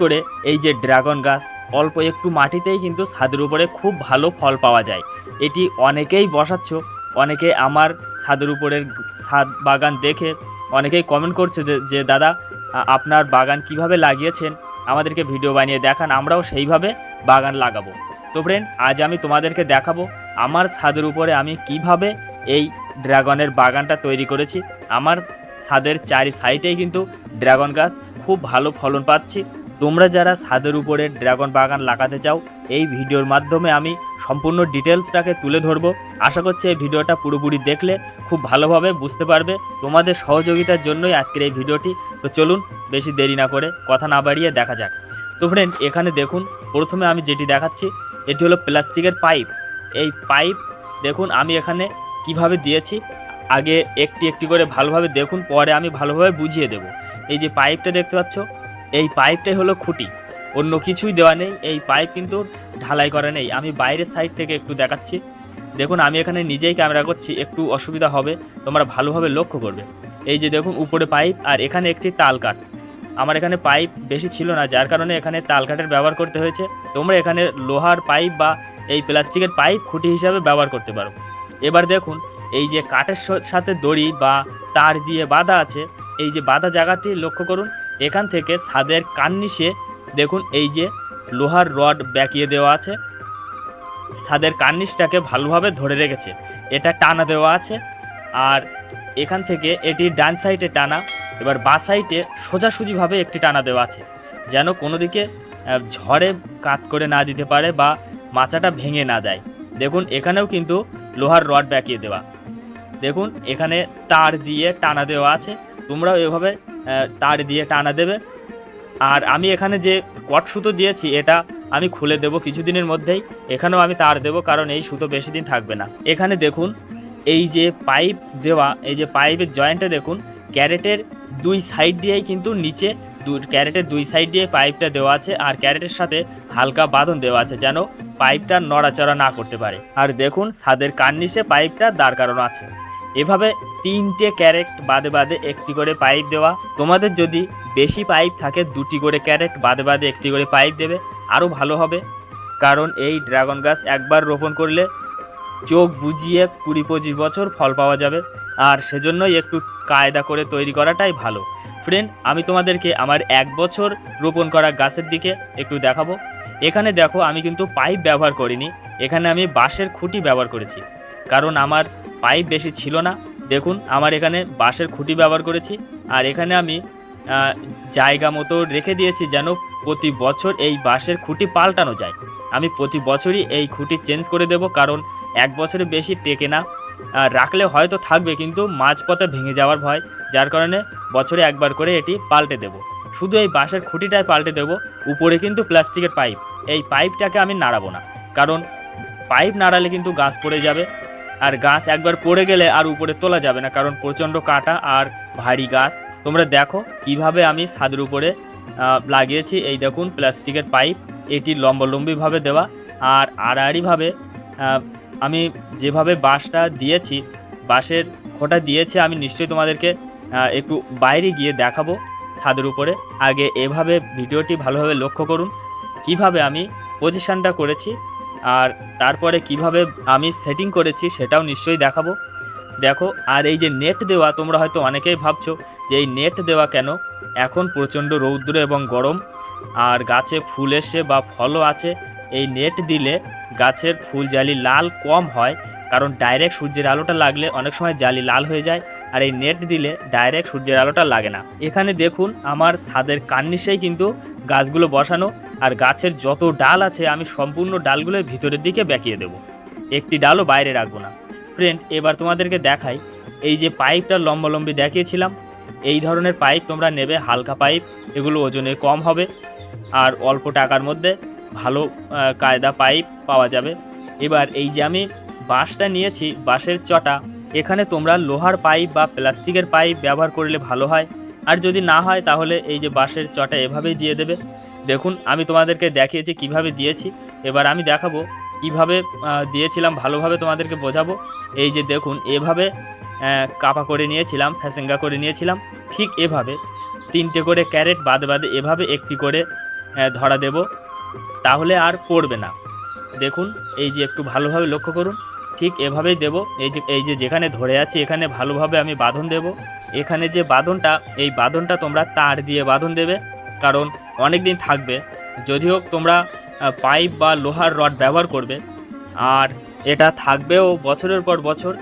করে এই যে ড্রাগন গাছ অল্প একটু মাটিতেই কিন্তু ছাদের উপরে খুব ভালো ফল পাওয়া যায়। এটি অনেকেই বসাচ্ছ, অনেকে আমার ছাদের উপরের ছাদ বাগান দেখে অনেকেই কমেন্ট করছে যে দাদা আপনার বাগান কিভাবে লাগিয়েছেন, আমাদেরকে ভিডিও বানিয়ে দেখান, আমরাও সেইভাবে বাগান লাগাবো। তো ফ্রেন্ড, আজ আমি তোমাদেরকে দেখাবো আমার ছাদের উপরে আমি কিভাবে এই ড্রাগনের বাগানটা তৈরি করেছি। আমার ছাদের চারি সাইডেই কিন্তু ড্রাগন গাছ খুব ভালো ফলন পাচ্ছি। তোমরা যারা ছাদের উপরে ড্রাগন বাগান লাগাতে চাও, এই ভিডিওর মাধ্যমে আমি সম্পূর্ণ ডিটেলসটাকে তুলে ধরবো। আশা করছি এই ভিডিওটা পুরোপুরি দেখলে খুব ভালোভাবে বুঝতে পারবে। তোমাদের সহযোগিতার জন্যই আজকের এই ভিডিওটি। তো চলুন বেশি দেরি না করে কথা না বাড়িয়ে দেখা যাক। তো ফ্রেন্ড, এখানে দেখুন প্রথমে আমি যেটি দেখাচ্ছি এটি হলো প্লাস্টিকের পাইপ। এই পাইপ দেখুন আমি এখানে কিভাবে দিয়েছি, আগে একটি একটি করে ভালোভাবে দেখুন, পরে আমি ভালোভাবে বুঝিয়ে দেব। এই যে পাইপটা দেখতে পাচ্ছ, এই পাইপটাই হলো খুঁটি, অন্য কিছুই দেওয়া নেই। এই পাইপ কিন্তু ঢালাই করা নেই। আমি বাইরের সাইড থেকে একটু দেখাচ্ছি। দেখুন আমি এখানে নিজেই ক্যামেরা করছি, একটু অসুবিধা হবে, তোমরা ভালোভাবে লক্ষ্য করবে। এই যে দেখুন উপরে পাইপ আর এখানে একটি তাল কাঠ। আমার এখানে পাইপ বেশি ছিল না, যার কারণে এখানে তাল কাঠের ব্যবহার করতে হয়েছে। তোমরা এখানে লোহার পাইপ বা এই প্লাস্টিকের পাইপ খুঁটি হিসাবে ব্যবহার করতে পারো। এবার দেখুন এই যে কাঠের সাথে দড়ি বা তার দিয়ে বাঁধা আছে, এই যে বাঁধা জায়গাটি লক্ষ্য করুন। এখান থেকে ছাদের কার্নিশে দেখুন এই যে লোহার রড বেঁকিয়ে দেওয়া আছে, ছাদের কার্নিশটাকে ভালোভাবে ধরে রেখেছে। এটা টানা দেওয়া আছে আর এখান থেকে এটি ডান সাইডে টানা, এবার বাঁ সাইডে সোজাসুজিভাবে একটি টানা দেওয়া আছে, যেন কোনো দিকে ঝড়ে কাত করে না দিতে পারে বা মাচাটা ভেঙে না দেয়। দেখুন এখানেও কিন্তু লোহার রড বেঁকিয়ে দেওয়া। দেখুন এখানে তার দিয়ে টানা দেওয়া আছে, তোমরাও এভাবে তার দিয়ে টানা দেবে। আর আমি এখানে যে কট সুতো দিয়েছি এটা আমি খুলে দেব কিছুদিনের মধ্যেই। এখানেও আমি তার দেব, কারণ এই সুতো বেশি দিন থাকবে না। এখানে দেখুন এই যে পাইপ দেওয়া, এই যে পাইপের জয়েন্টে দেখুন ক্যারেটের দুই সাইড দিয়েই কিন্তু নিচে ক্যারেটের দুই সাইড দিয়ে পাইপটা দেওয়া আছে, আর ক্যারেটের সাথে হালকা বাঁধন দেওয়া আছে যেন পাইপটা নড়াচড়া না করতে পারে। আর দেখুন ছাদের কার্নিশে পাইপটা দাঁড় করানো আছে। এভাবে তিনটে ক্যারেট বাদে বাদে একটি করে পাইপ দেওয়া। তোমাদের যদি বেশি পাইপ থাকে দুটি করে ক্যারেট বাদে বাদে একটি করে পাইপ দেবে, আরও ভালো হবে। কারণ এই ড্রাগন গাছ একবার রোপণ করলে চোখ বুজিয়ে 20-25 বছর ফল পাওয়া যাবে, আর সেজন্যই একটু কায়দা করে তৈরি করাটাই ভালো। ফ্রেন্ড, আমি তোমাদেরকে আমার 1 বছর রোপণ করা গাছের দিকে একটু দেখাবো। এখানে দেখো আমি কিন্তু পাইপ ব্যবহার করিনি, এখানে আমি বাঁশের খুঁটি ব্যবহার করেছি, কারণ আমার পাইপ বেশি ছিল না। দেখুন আমার এখানে বাঁশের খুঁটি ব্যবহার করেছি, আর এখানে আমি জায়গা মতো রেখে দিয়েছি যেন প্রতি বছর এই বাঁশের খুঁটি পাল্টানো যায়। আমি প্রতি বছরই এই খুঁটি চেঞ্জ করে দেব, কারণ 1 বছরে বেশি টেকে না। রাখলে হয়তো থাকবে কিন্তু মাঝপথে ভেঙে যাওয়ার ভয়, যার কারণে বছরে একবার করে এটি পাল্টে দেব। শুধু এই বাঁশের খুঁটিটাই পাল্টে দেব, উপরে কিন্তু প্লাস্টিকের পাইপ। এই পাইপটাকে আমি নাড়াবো না, কারণ পাইপ নাড়ালে কিন্তু গাছ পড়ে যাবে, আর গাছ একবার পড়ে গেলে আর উপরে তোলা যাবে না, কারণ প্রচণ্ড কাটা আর ভারী গাছ। তোমরা দেখো কিভাবে আমি ছাদের উপরে লাগিয়েছি। এই দেখুন প্লাস্টিকের পাইপ, এটি লম্বালম্বিভাবে দেওয়া, আর আড়াআড়িভাবে আমি যেভাবে বাঁশটা দিয়েছি, বাঁশের খোঁটা দিয়েছি, আমি নিশ্চয়ই তোমাদেরকে একটু বাইরে গিয়ে দেখাবো ছাদের উপরে। আগে এভাবে ভিডিওটি ভালোভাবে লক্ষ্য করুন কিভাবে আমি পজিশনটা করেছি, আর তারপরে কিভাবে আমি সেটিং করেছি সেটাও নিশ্চয়ই দেখাবো। দেখো, আর এই যে নেট দেওয়া, তোমরা হয়তো অনেকেই ভাবছো যে এই নেট দেওয়া কেন। এখন প্রচণ্ড রৌদ্র এবং গরম, আর গাছে ফুল এসে বা ফলও আছে। এই নেট দিলে গাছের ফুল জালি লাল কম হয়, কারণ ডাইরেক্ট সূর্যের আলোটা লাগলে অনেক সময় জালি লাল হয়ে যায়, আর এই নেট দিলে ডাইরেক্ট সূর্যের আলোটা লাগে না। এখানে দেখুন আমার ছাদের কার্নিশেই কিন্তু গাছগুলো বসানো, আর গাছের যত ডাল আছে আমি সম্পূর্ণ ডালগুলোর ভিতরের দিকে বেঁকিয়ে দেব, একটি ডালও বাইরে রাখবো না। ফ্রেন্ড, এবার তোমাদেরকে দেখাই এই যে পাইপটা লম্বালম্বি দেখিয়েছিলাম, এই ধরনের পাইপ তোমরা নেবে, হালকা পাইপ, এগুলো ওজনে কম হবে আর অল্প টাকার মধ্যে ভালো কায়দা পাইপ পাওয়া যাবে। এবার এই যে আমি বাঁশটা নিয়েছি, বাঁশের চটা, এখানে তোমরা লোহার পাইপ বা প্লাস্টিকের পাইপ ব্যবহার করলে ভালো হয়, আর যদি না হয় তাহলে এই যে বাঁশের চটা এভাবেই দিয়ে দেবে। দেখুন আমি তোমাদেরকে দেখিয়েছি কিভাবে দিয়েছি, এবার আমি দেখাবো কিভাবে দিয়েছিলাম, ভালোভাবে তোমাদেরকে বোঝাবো। এই যে দেখুন এভাবে কাপা করে নিয়েছিলাম, ফ্যাসেঙ্গা করে নিয়েছিলাম, ঠিক এভাবে 3টে করে ক্যারেট বাদে বাদে এভাবে একটি করে ধরা দেব, তাহলে আর পড়বে না। দেখুন এই যে একটু ভালোভাবে লক্ষ্য করুন, ঠিক এভাবেই দেব। এই যে যেখানে ধরে আছি এখানে ভালোভাবে আমি বাঁধন দেব। এখানে যে বাঁধনটা, এই বাঁধনটা তোমরা তার দিয়ে বাঁধন দেবে, কারণ অনেক দিন থাকবে। যদিও তোমরা পাইপ বা লোহার রড ব্যবহার করবে, আর এটা থাকবেও বছরের পর বছর,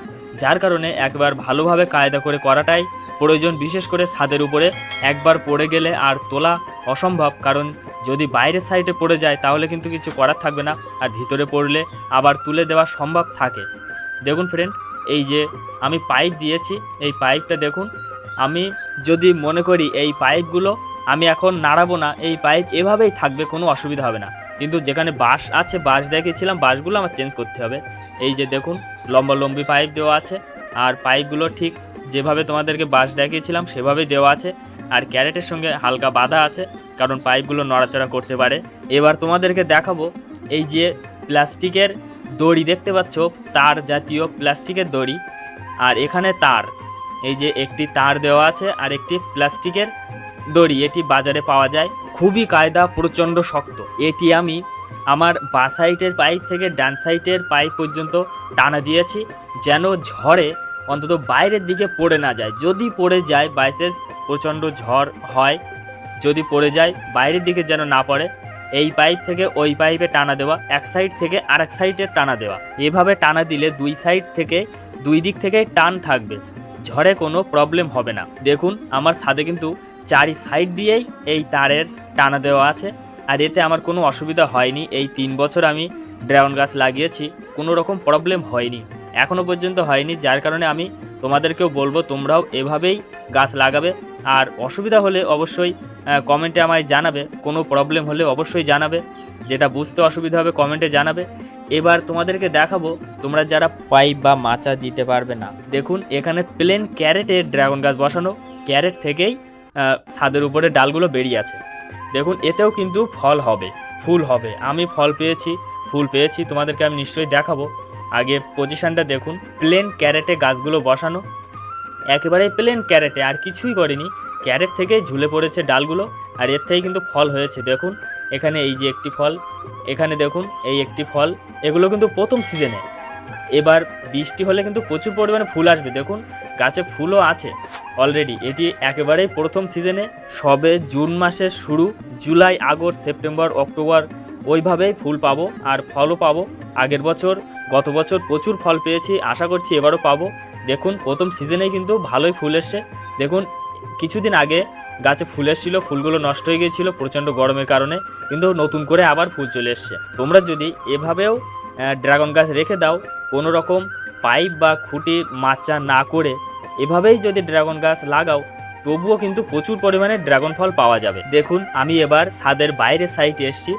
যার কারণে একবার ভালোভাবে কায়দা করে করাটাই প্রয়োজন। বিশেষ করে ছাদের উপরে একবার পড়ে গেলে আর তোলা অসম্ভব, কারণ যদি বাইরের সাইডে পড়ে যায় তাহলে কিন্তু কিছু করার থাকবে না, আর ভিতরে পড়লে আবার তুলে দেওয়া সম্ভব থাকে। দেখুন ফ্রেন্ড, এই যে আমি পাইপ দিয়েছি, এই পাইপটা দেখুন, আমি যদি মনে করি এই পাইপগুলো আমি এখন নাড়াবো না, এই পাইপ এভাবেই থাকবে, কোনো অসুবিধা হবে না। কিন্তু যেখানে বাঁশ আছে, বাঁশ দেখিয়েছিলাম, বাঁশগুলো আমার চেঞ্জ করতে হবে। এই যে দেখুন লম্বা লম্বি পাইপ দেওয়া আছে, আর পাইপগুলো ঠিক যেভাবে তোমাদেরকে বাঁশ দেখিয়েছিলাম সেভাবেই দেওয়া আছে, আর ক্যারেটের সঙ্গে হালকা বাঁধা আছে, কারণ পাইপগুলো নড়াচড়া করতে পারে। এবার তোমাদেরকে দেখাবো এই যে প্লাস্টিকের দড়ি দেখতে পাচ্ছ, তার জাতীয় প্লাস্টিকের দড়ি, আর এখানে তার, এই যে একটি তার দেওয়া আছে আর একটি প্লাস্টিকের দড়ি, এটি বাজারে পাওয়া যায়, খুবই কায়দা, প্রচণ্ড শক্ত। এটি আমি আমার বাঁ সাইডের পাইপ থেকে ডান সাইডের পাইপ পর্যন্ত টানা দিয়েছি, যেন ঝড়ে অন্তত বাইরের দিকে পড়ে না যায়। যদি পড়ে যায়, বাইসেস প্রচণ্ড ঝড় হয়, যদি পড়ে যায় বাইরের দিকে যেন না পড়ে, এই পাইপ থেকে ওই পাইপে টানা দেওয়া, এক সাইড থেকে আরেক সাইডে টানা দেওয়া। এভাবে টানা দিলে দুই দিক থেকে টান থাকবে, ঝড়ে কোনো প্রবলেম হবে না। দেখুন আমার ছাদে কিন্তু চারি সাইড দিয়েই এই তারের টানা দেওয়া আছে, আর এতে আমার কোনো অসুবিধা হয়নি। এই 3 বছর আমি ড্রাগন গাছ লাগিয়েছি, কোনো রকম প্রবলেম হয়নি, এখনও পর্যন্ত হয়নি। যার কারণে আমি তোমাদেরকেও বলবো তোমরাও এভাবেই গাছ লাগাবে। আর অসুবিধা হলে অবশ্যই কমেন্টে আমায় জানাবে, কোনো প্রবলেম হলে অবশ্যই জানাবে, যেটা বুঝতে অসুবিধা হবে কমেন্টে জানাবে। এবার তোমাদেরকে দেখাবো তোমরা যারা পাইপ বা মাচা দিতে পারবে না, দেখুন এখানে প্লেন ক্যারেটে ড্রাগন গাছ বসানো, ক্যারেট থেকেই ছাদের উপরে ডালগুলো বেরিয়ে আছে। দেখুন এতেও কিন্তু ফল হবে, ফুল হবে। আমি ফল পেয়েছি, ফুল পেয়েছি, তোমাদেরকে আমি নিশ্চয়ই দেখাবো। আগে পজিশানটা দেখুন, প্লেন ক্যারেটে গাছগুলো বসানো, একেবারে প্লেন ক্যারেটে, আর কিছুই করেনি, ক্যারেট থেকেই ঝুলে পড়েছে ডালগুলো, আর এর থেকেই কিন্তু ফল হয়েছে। দেখুন এখানে এই যে একটি ফল, এখানে দেখুন এই একটি ফল, এগুলো কিন্তু প্রথম সিজনে। এবার বৃষ্টি হলে কিন্তু প্রচুর পরিমাণে ফুল আসবে। দেখুন গাছে ফুলও আছে অলরেডি, এটি একেবারেই প্রথম সিজনে, সবে জুন মাসের শুরু, জুলাই আগস্ট সেপ্টেম্বর অক্টোবর ওইভাবেই ফুল পাবো আর ফলও পাবো। গত বছর প্রচুর ফল পেয়েছি, আশা করছি এবারও পাবো। দেখুন প্রথম সিজনেই কিন্তু ভালোই ফুল এসছে। দেখুন কিছুদিন আগে গাছে ফুল এসেছিলো, ফুলগুলো নষ্ট হয়ে গিয়েছিলো প্রচণ্ড গরমের কারণে, কিন্তু নতুন করে আবার ফুল চলে এসছে। তোমরা যদি এভাবেও ড্রাগন গাছ রেখে দাও, কোনো রকম পাইপ বা খুঁটি মাচা না করে এভাবেই যদি ড্রাগন গাছ লাগাও, তবুও কিন্তু প্রচুর পরিমাণে ড্রাগন ফল পাওয়া যাবে। দেখুন আমি এবার ছাদের বাইরের সাইডে এসেছি,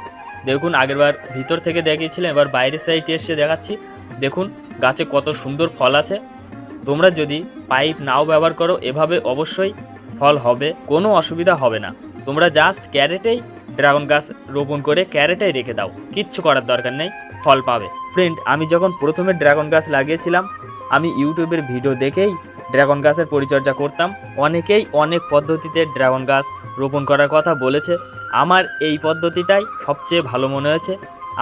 দেখুন আগেরবার ভিতর থেকে দেখিয়েছিলাম, এবার বাইরের সাইডে এসে দেখাচ্ছি। দেখুন গাছে কত সুন্দর ফল আছে। তোমরা যদি পাইপ নাও ব্যবহার করো, এভাবে অবশ্যই ফল হবে, কোনো অসুবিধা হবে না। তোমরা জাস্ট ক্যারেটেই ড্রাগন গাছ রোপণ করে ক্যারেটেই রেখে দাও, কিচ্ছু করার দরকার নেই, ফল পাবে। ফ্রেন্ড, আমি যখন প্রথমে ড্রাগন গাছ লাগিয়েছিলাম, আমি ইউটিউবের ভিডিও দেখেই ড্রাগন গাছের পরিচর্যা করতাম। অনেকেই অনেক পদ্ধতিতে ড্রাগন গাছ রোপণ করার কথা বলেছে, আমার এই পদ্ধতিটাই সবচেয়ে ভালো মনে হয়েছে।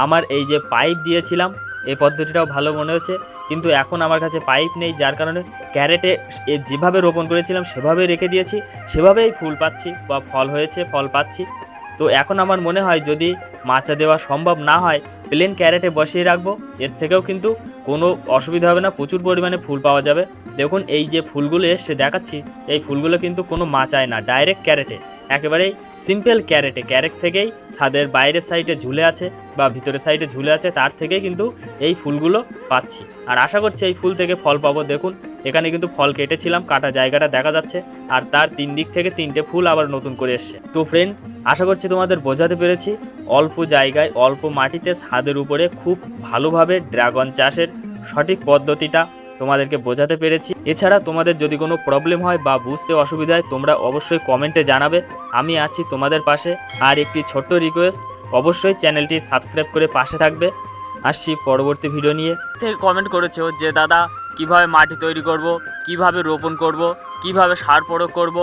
আমার এই যে পাইপ দিয়েছিলাম, এই পদ্ধতিটাও ভালো মনে হয়েছে, কিন্তু এখন আমার কাছে পাইপ নেই, যার কারণে ক্যারেটে যেভাবে রোপণ করেছিলাম সেভাবেই রেখে দিয়েছি, সেভাবেই ফুল পাচ্ছি বা ফল হয়েছে, ফল পাচ্ছি। তো এখন আমার মনে হয় যদি মাচা দেওয়া সম্ভব না হয়, প্লেন ক্যারেটে বসিয়ে রাখবো, এর থেকেও কিন্তু কোনো অসুবিধা হবে না, প্রচুর পরিমাণে ফুল পাওয়া যাবে। দেখুন এই যে ফুলগুলো এসছে দেখাচ্ছি, এই ফুলগুলো কিন্তু কোনো মাচায় না, ডাইরেক্ট ক্যারেটে, একেবারেই সিম্পল ক্যারেটে, ক্যারেট থেকেই ছাদের বাইরের সাইডে ঝুলে আছে বা ভিতরের সাইডে ঝুলে আছে, তার থেকেই কিন্তু এই ফুলগুলো পাচ্ছি, আর আশা করছি এই ফুল থেকে ফল পাবো। দেখুন এখানে কিন্তু ফল কেটেছিলাম, কাটা জায়গাটা দেখা যাচ্ছে, আর তার 3 দিক থেকে 3টে ফুল আবার নতুন করে এসছে। তো ফ্রেন্ড, আশা করছি তোমাদের বোঝাতে পেরেছি, অল্প জায়গায় অল্প মাটিতে ছাদের উপরে খুব ভালোভাবে ড্রাগন চাষের সঠিক পদ্ধতিটা তোমাদেরকে বোঝাতে পেরেছি। এছাড়া তোমাদের যদি কোনো প্রবলেম হয় বা বুঝতে অসুবিধা হয়, তোমরা অবশ্যই কমেন্টে জানাবে, আমি আছি তোমাদের পাশে। আর একটি ছোট্ট রিকোয়েস্ট, অবশ্যই চ্যানেলটি সাবস্ক্রাইব করে পাশে থাকবে। আসছি পরবর্তী ভিডিও নিয়ে। থেকে কমেন্ট করেছো যে দাদা কিভাবে মাটি তৈরি করব, কিভাবে রোপণ করব, কিভাবে সার প্রয়োগ করব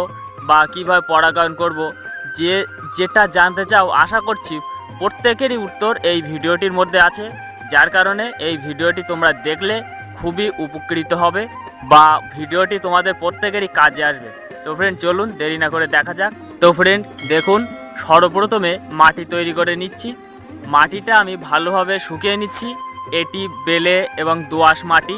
বা কিভাবে পরাগায়ন করব, যে যেটা জানতে চাও আশা করছি প্রত্যেকেরই উত্তর এই ভিডিওটির মধ্যে আছে, যার কারণে এই ভিডিওটি তোমরা দেখলে খুবই উপকৃত হবে বা ভিডিওটি তোমাদের প্রত্যেকেরই কাজে আসবে। তো ফ্রেন্ড চলুন দেরি না করে দেখা যাক। তো ফ্রেন্ড দেখুন, সর্বপ্রথমে মাটি তৈরি করে নিচ্ছি। মাটিটা আমি ভালোভাবে শুকিয়ে নিচ্ছি। এটি বেলে এবং দোআঁশ মাটি,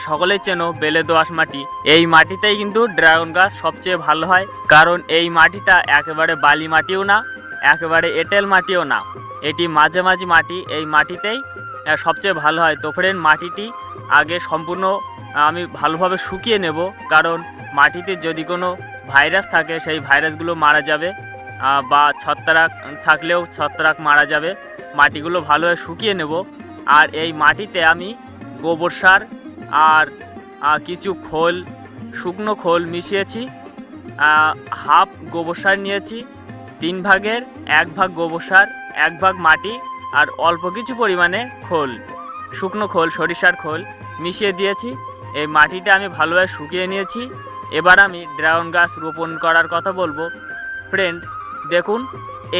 সকলেই চেনো বেলে দোআঁশ মাটি। এই মাটিতেই কিন্তু ড্রাগন গাছ সবচেয়ে ভালো হয়, কারণ এই মাটিটা একেবারে বালি মাটিও না, একেবারে এঁটেল মাটিও না, এটি মাঝামাঝি মাটি। এই মাটিতেই সবচেয়ে ভালো হয়। তো ফ্রেন্ড মাটিটি আগে সম্পূর্ণ আমি ভালোভাবে শুকিয়ে নেব, কারণ মাটিতে যদি কোনো ভাইরাস থাকে সেই ভাইরাসগুলো মারা যাবে, বা ছত্রাক থাকলেও ছত্রাক মারা যাবে। মাটিগুলো ভালোভাবে শুকিয়ে নেব। আর এই মাটিতে আমি গোবর সার আর কিছু খোল, শুকনো খোল মিশিয়েছি। হাফ গোবর সার নিয়েছি, 3 ভাগের 1 ভাগ গোবর সার, 1 ভাগ মাটি আর অল্প কিছু পরিমাণে খোল, শুকনো খোল, সরিষার খোল মিশিয়ে দিয়েছি। এই মাটিটা আমি ভালোভাবে শুকিয়ে নিয়েছি। এবার আমি ড্রাগন গাছ রোপণ করার কথা বলবো। ফ্রেন্ড দেখুন,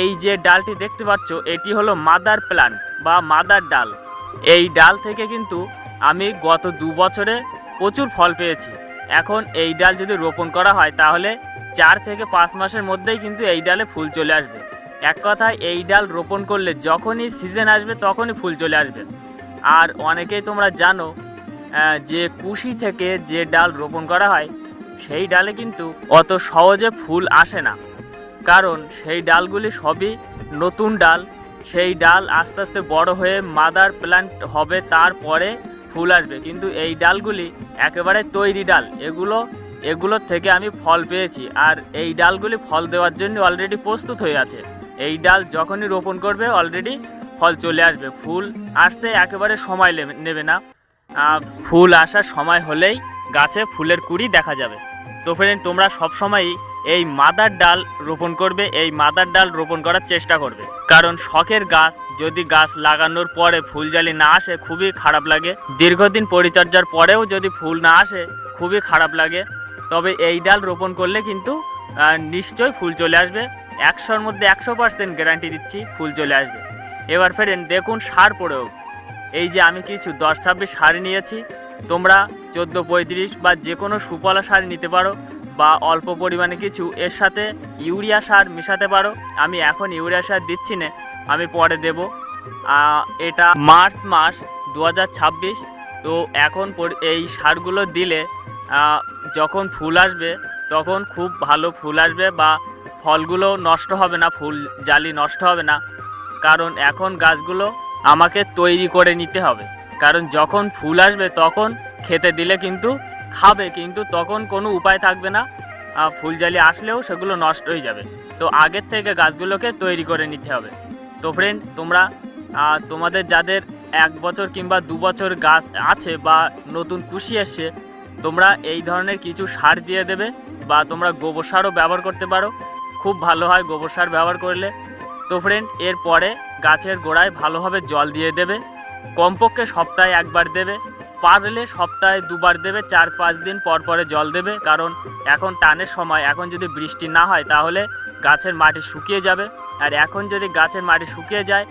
এই যে ডালটি দেখতে পাচ্ছ এটি হলো মাদার প্ল্যান্ট বা মাদার ডাল। এই ডাল থেকে কিন্তু আমি গত 2 বছরে প্রচুর ফল পেয়েছি। এখন এই ডাল যদি রোপণ করা হয় তাহলে 4 থেকে 5 মাসের মধ্যেই কিন্তু এই ডালে ফুল চলে আসবে। এক কথায় এই ডাল রোপণ করলে যখনই সিজন আসবে তখনই ফুল চলে আসবে। আর অনেকেই তোমরা জানো যে কুশি থেকে যে ডাল রোপণ করা হয় সেই ডালে কিন্তু অত সহজে ফুল আসে না, কারণ সেই ডালগুলি সবই নতুন ডাল। সেই ডাল আস্তে আস্তে বড় হয়ে মাদার প্ল্যান্ট হবে, তারপরে ফুল আসবে। কিন্তু এই ডালগুলি একেবারে তৈরি ডাল, এগুলোর থেকে আমি ফল পেয়েছি। আর এই ডালগুলি ফল দেওয়ার জন্য অলরেডি প্রস্তুত হয়ে আছে। এই ডাল যখনই রোপণ করবে অলরেডি ফল চলে আসবে। ফুল আসতে একেবারে সময় নেবে না, ফুল আসার সময় হলেই গাছে ফুলের কুঁড়ি দেখা যাবে। তো ফ্রেন্ড তোমরা সবসময়ই এই মাদার ডাল রোপণ করবে, এই মাদার ডাল রোপণ করার চেষ্টা করবে, কারণ শখের গাছ যদি গাছ লাগানোর পরে ফুলজালি না আসে খুবই খারাপ লাগে। দীর্ঘদিন পরিচর্যার পরেও যদি ফুল না আসে খুবই খারাপ লাগে। তবে এই ডাল রোপণ করলে কিন্তু নিশ্চয়ই ফুল চলে আসবে। 100-র মধ্যে 100% গ্যারান্টি দিচ্ছি ফুল চলে আসবে। এবার ফ্রেন্ড দেখুন সার প্রয়োগ। এই যে আমি কিছু 10-26 সার নিয়েছি, তোমরা 14-35 বা যে কোনো সুফলা সার নিতে পারো, বা অল্প পরিমাণে কিছু এর সাথে ইউরিয়া সার মেশাতে পারো। আমি এখন ইউরিয়া সার দিচ্ছি না, আমি পরে দেব। এটা মার্চ মাস 2026। তো এখন এই সারগুলো দিলে যখন ফুল আসবে তখন খুব ভালো ফুল আসবে, বা ফলগুলো নষ্ট হবে না, ফুল জালি নষ্ট হবে না। কারণ এখন গাছগুলো আমাকে তৈরি করে নিতে হবে, কারণ যখন ফুল আসবে তখন খেতে দিলে কিন্তু খাবে, কিন্তু তখন কোনো উপায় থাকবে না, ফুলজালি আসলেও সেগুলো নষ্ট হয়ে যাবে। তো আগের থেকে গাছগুলোকে তৈরি করে নিতে হবে। তো ফ্রেন্ড তোমরা তোমাদের যাদের 1 বছর কিংবা 2 বছর গাছ আছে বা নতুন কুশি এসছে, তোমরা এই ধরনের কিছু সার দিয়ে দেবে, বা তোমরা গোবর সারও ব্যবহার করতে পারো, খুব ভালো হয় গোবর সার ব্যবহার করলে। তো ফ্রেন্ড এরপরে গাছের গোড়ায় ভালোভাবে জল দিয়ে দেবে, কমপক্ষে সপ্তাহে 1 বার দেবে, পারলে সপ্তাহে 2 বার দেবে। 4-5 দিন পর পরে জল দেবে, কারণ এখন টানের সময়, এখন যদি বৃষ্টি না হয় তাহলে গাছের মাটি শুকিয়ে যাবে। আর এখন যদি গাছের মাটি শুকিয়ে যায়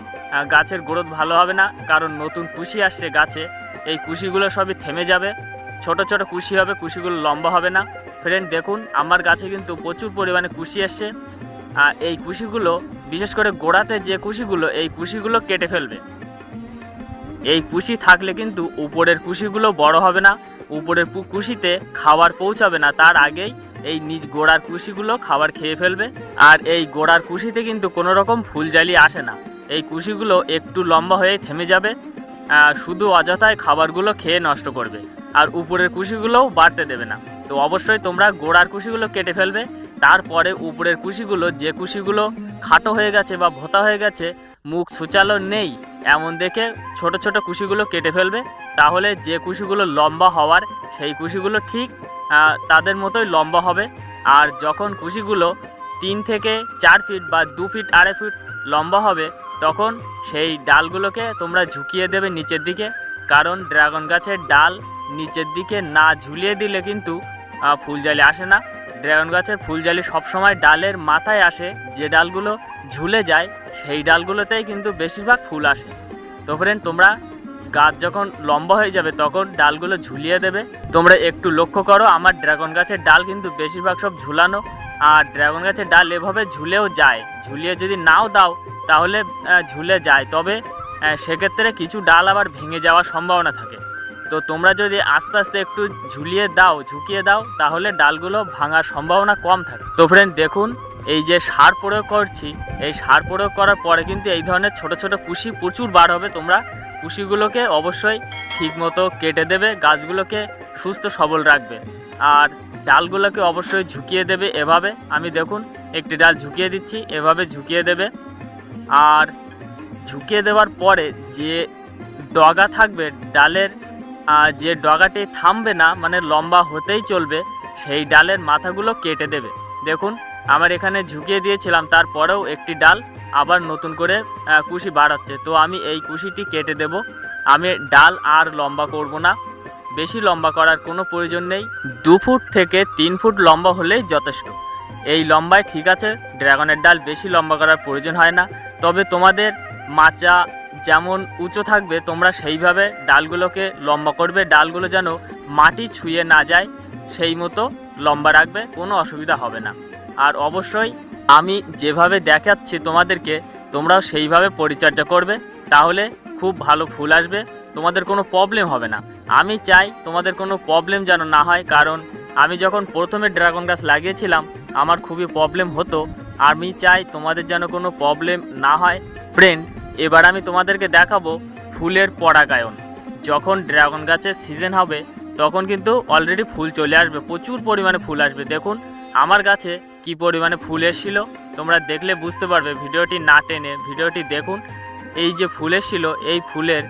গাছের গ্রোথ ভালো হবে না, কারণ নতুন কুশি আসছে গাছে, এই কুশিগুলো সবই থেমে যাবে, ছোট ছোট কুশি হবে, কুশিগুলো লম্বা হবে না। ফ্রেন্ড দেখুন আমার গাছে কিন্তু প্রচুর পরিমাণে কুশি আসছে। এই কুশিগুলো বিশেষ করে গোড়াতে যে কুশিগুলো, এই কুশিগুলো কেটে ফেলবে। এই কুশি থাকলে কিন্তু উপরের কুশিগুলো বড় হবে না, উপরের কুশিতে খাবার পৌঁছাবে না, তার আগেই এই নিজ গোড়ার কুশিগুলো খাবার খেয়ে ফেলবে। আর এই গোড়ার কুশিতে কিন্তু কোনো রকম ফুলজালি আসে না, এই কুশিগুলো একটু লম্বা হয়ে থেমে যাবে, শুধু অযথায় খাবারগুলো খেয়ে নষ্ট করবে, আর উপরের কুশিগুলোও বাড়তে দেবে না। তো অবশ্যই তোমরা গোড়ার কুশিগুলো কেটে ফেলবে, তারপরে উপরের কুশিগুলো, যে কুশিগুলো খাটো হয়ে গেছে বা ভোতা হয়ে গেছে, মুখ ছুচালো নেই এমন দেখে ছোট ছোট কুশিগুলো কেটে ফেলবে। তাহলে যে কুশিগুলো লম্বা হওয়ার সেই কুশিগুলো ঠিক তাদের মতোই লম্বা হবে। আর যখন কুশিগুলো 3 থেকে 4 ফিট বা 2 ফিট 2.5 ফিট লম্বা হবে তখন সেই ডালগুলোকে তোমরা ঝুঁকিয়ে দেবে নিচের দিকে, কারণ ড্রাগন গাছের ডাল নিচের দিকে না ঝুলিয়ে দিলে কিন্তু ফুলজালি আসে না। ড্রাগন গাছের ফুলজালি সবসময় ডালের মাথায় আসে, যে ডালগুলো ঝুলে যায় সেই ডালগুলোতেই কিন্তু বেশিরভাগ ফুল আসে। তো ফ্রেন্ড, তোমরা গাছ যখন লম্বা হয়ে যাবে তখন ডালগুলো ঝুলিয়ে দেবে। তোমরা একটু লক্ষ্য করো, আমার ড্রাগন গাছের ডাল কিন্তু বেশিরভাগ সব ঝুলানো, আর ড্রাগন গাছের ডাল এভাবে ঝুলেও যায়। ঝুলিয়ে যদি নাও দাও তাহলে ঝুলে যায়, তবে সেক্ষেত্রে কিছু ডাল আবার ভেঙে যাওয়ার সম্ভাবনা থাকে। তো তোমরা যদি আস্তে আস্তে একটু ঝুলিয়ে দাও, ঝুঁকিয়ে দাও, তাহলে ডালগুলো ভাঙার সম্ভাবনা কম থাকে। তো ফ্রেন্ড দেখুন, এই যে সার প্রয়োগ করছি, এই সার প্রয়োগ করার পরে কিন্তু এই ধরনের ছোট ছোট কুশি প্রচুর বার হবে। তোমরা কুশিগুলোকে অবশ্যই ঠিকমতো কেটে দেবে, গাছগুলোকে সুস্থ সবল রাখবে, আর ডালগুলোকে অবশ্যই ঝুঁকিয়ে দেবে। এভাবে আমি দেখুন একটি ডাল ঝুঁকিয়ে দিচ্ছি, এভাবে ঝুঁকিয়ে দেবে। আর ঝুঁকিয়ে দেওয়ার পরে যে ডগা থাকবে ডালের, যে ডগাটি থামবে না, মানে লম্বা হতেই চলবে, সেই ডালের মাথাগুলো কেটে দেবে। দেখুন আমার এখানে ঝুঁকিয়ে দিয়েছিলাম, তারপরেও একটি ডাল আবার নতুন করে কুশি বাড়াচ্ছে। তো আমি এই কুশিটি কেটে দেব। আমি ডাল আর লম্বা করব না, বেশি লম্বা করার কোনো প্রয়োজন নেই। 2 ফুট থেকে 3 ফুট লম্বা হলেই যথেষ্ট। এই লম্বায় ঠিক আছে, ড্রাগনের ডাল বেশি লম্বা করার প্রয়োজন হয় না। তবে তোমাদের মাচা যেমন উঁচু থাকবে তোমরা সেইভাবে ডালগুলোকে লম্বা করবে, ডালগুলো যেন মাটি ছুঁয়ে না যায় সেই মতো লম্বা রাখবে, কোনো অসুবিধা হবে না। আর অবশ্যই আমি যেভাবে দেখাচ্ছি তোমাদেরকে, তোমরাও সেইভাবে পরিচর্যা করবে, তাহলে খুব ভালো ফুল আসবে, তোমাদের কোনো প্রবলেম হবে না। আমি চাই তোমাদের কোনো প্রবলেম যেন না হয়, কারণ আমি যখন প্রথমে ড্রাগন গাছ লাগিয়েছিলাম আমার খুবই প্রবলেম হতো। আমি চাই তোমাদের যেন কোনো প্রবলেম না হয়। ফ্রেন্ড, এবার আমি তোমাদেরকে দেখাবো ফুলের পরাগায়ন। যখন ড্রাগন গাছের সিজন হবে তখন কিন্তু অলরেডি ফুল চলে আসবে, প্রচুর পরিমাণে ফুল আসবে। দেখুন আমার গাছে কি পরিমাণে ফুল এসেছিল, তোমরা দেখলে বুঝতে পারবে। ভিডিওটি না টেনে ভিডিওটি দেখুন। এই যে ফুল এসেছিল, এই ফুলের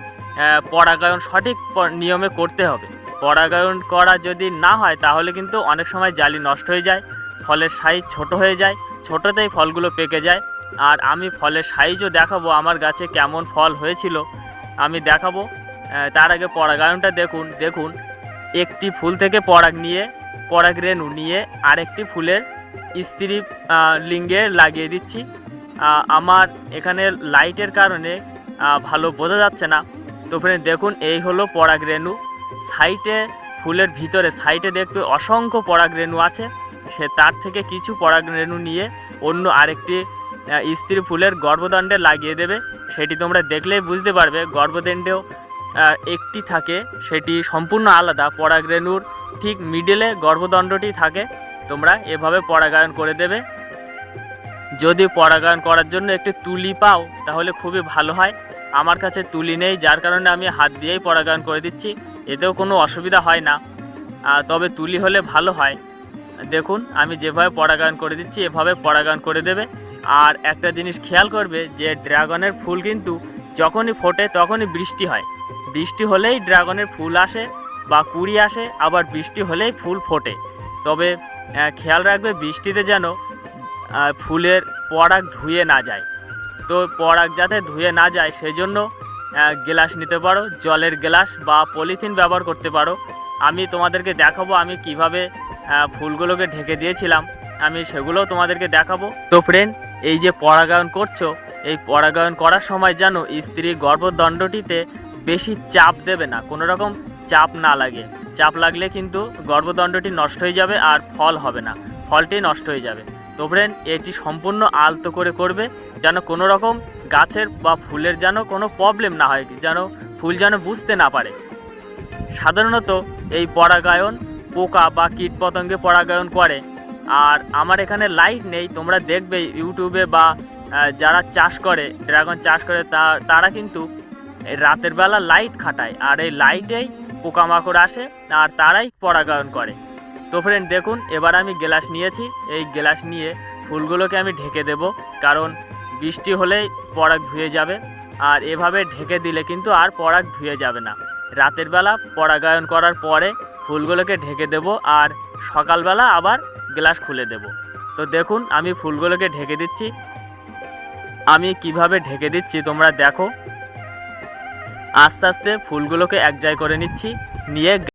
পরাগায়ন সঠিক নিয়মে করতে হবে। পরাগায়ন করা যদি না হয় তাহলে কিন্তু অনেক সময় জালি নষ্ট হয়ে যায়, ফলের সাইজ ছোট হয়ে যায়, ছোটোতেই ফলগুলো পেকে যায়। আর আমি ফলের সাইজও দেখাবো আমার গাছে কেমন ফল হয়েছিল, আমি দেখাবো। তার আগে পরাগায়নটা দেখুন। দেখুন একটি ফুল থেকে পরাগ রেণু নিয়ে আরেকটি ফুলের স্ত্রী লিঙ্গে লাগিয়ে দিচ্ছি। আমার এখানে লাইটের কারণে ভালো বোঝা যাচ্ছে না। তো ফ্রেন্ড দেখুন, এই হলো পরাগ রেণু। সাইডে ফুলের ভিতরে সাইডে দেখবে অসংখ্য পরাগ রেণু আছে, সে তার থেকে কিছু পরাগ রেণু নিয়ে অন্য আরেকটি স্ত্রী ফুলের গর্ভদণ্ডে লাগিয়ে দেবে। সেটি তোমরা দেখলেই বুঝতে পারবে। গর্ভদণ্ডেও একটি থাকে, সেটি সম্পূর্ণ আলাদা। পরাগ রেণুর ঠিক মিডলে গর্ভদণ্ডটি থাকে। তোমরা এভাবে পরাগায়ন করে দেবে। যদি পরাগায়ন করার জন্য একটি তুলি পাও তাহলে খুবই ভালো হয়। আমার কাছে তুলি নেই, যার কারণে আমি হাত দিয়েই পরাগায়ন করে দিচ্ছি, এতেও কোনো অসুবিধা হয় না। তবে তুলি হলে ভালো হয়। দেখুন আমি যেভাবে পরাগায়ন করে দিচ্ছি এভাবে পরাগায়ন করে দেবে। আর একটা জিনিস খেয়াল করবে যে ড্রাগনের ফুল কিন্তু যখনই ফোটে তখনই বৃষ্টি হয়। বৃষ্টি হলেই ড্রাগনের ফুল আসে বা কুঁড়ি আসে, আবার বৃষ্টি হলেই ফুল ফোটে। তবে খেয়াল রাখবে বৃষ্টিতে যেন ফুলের পরাগ ধুয়ে না যায়। তো পরাগ যাতে ধুয়ে না যায় সেই জন্য গ্লাস নিতে পারো, জলের গ্লাস বা পলিথিন ব্যবহার করতে পারো। আমি তোমাদেরকে দেখাবো আমি কিভাবে ফুলগুলোকে ঢেকে দিয়েছিলাম, আমি সেগুলোও তোমাদেরকে দেখাবো। তো ফ্রেন্ড, এই যে পরাগায়ন করছো, এই পরাগায়ন করার সময় যেন স্ত্রী গর্ভদণ্ডটিতে বেশি চাপ দেবে না, কোনো রকম চাপ না লাগে। চাপ লাগলে কিন্তু গর্ভদণ্ডটি নষ্ট হয়ে যাবে আর ফল হবে না, ফলটি নষ্ট হয়ে যাবে। তো ফ্রেন্ড, এটি সম্পূর্ণ আলতো করে করবে, যেন কোনো রকম গাছের বা ফুলের যেন কোনো প্রবলেম না হয়, যেন ফুল যেন বুঝতে না পারে। সাধারণত এই পরাগায়ন পোকা বা কীটপতঙ্গে পরাগায়ন করে। আর আমার এখানে লাইট নেই, তোমরা দেখবে ইউটিউবে বা যারা চাষ করে, ড্রাগন চাষ করে, তারা কিন্তু রাতের বেলা লাইট খাটায়, আর এই লাইটেই পোকামাকড় আসে আর তারাই পরাগায়ন করে। তো ফ্রেন্ড দেখুন, এবার আমি গ্লাস নিয়েছি, এই গ্লাস নিয়ে ফুলগুলোকে আমি ঢেকে দেব, কারণ বৃষ্টি হলেই পরাগ ধুয়ে যাবে। আর এভাবে ঢেকে দিলে কিন্তু আর পরাগ ধুয়ে যাবে না। রাতের বেলা পরাগায়ন করার পরে ফুলগুলোকে ঢেকে দেব, আর সকালবেলা আবার গ্লাস খুলে দেব। তো দেখুন আমি ফুলগুলোকে ঢেকে দিচ্ছি। আমি কিভাবে ঢেকে দিচ্ছি তোমরা দেখো। আস্তে আস্তে ফুলগুলোকে এক জায়গায় করে নিচ্ছি, নিয়ে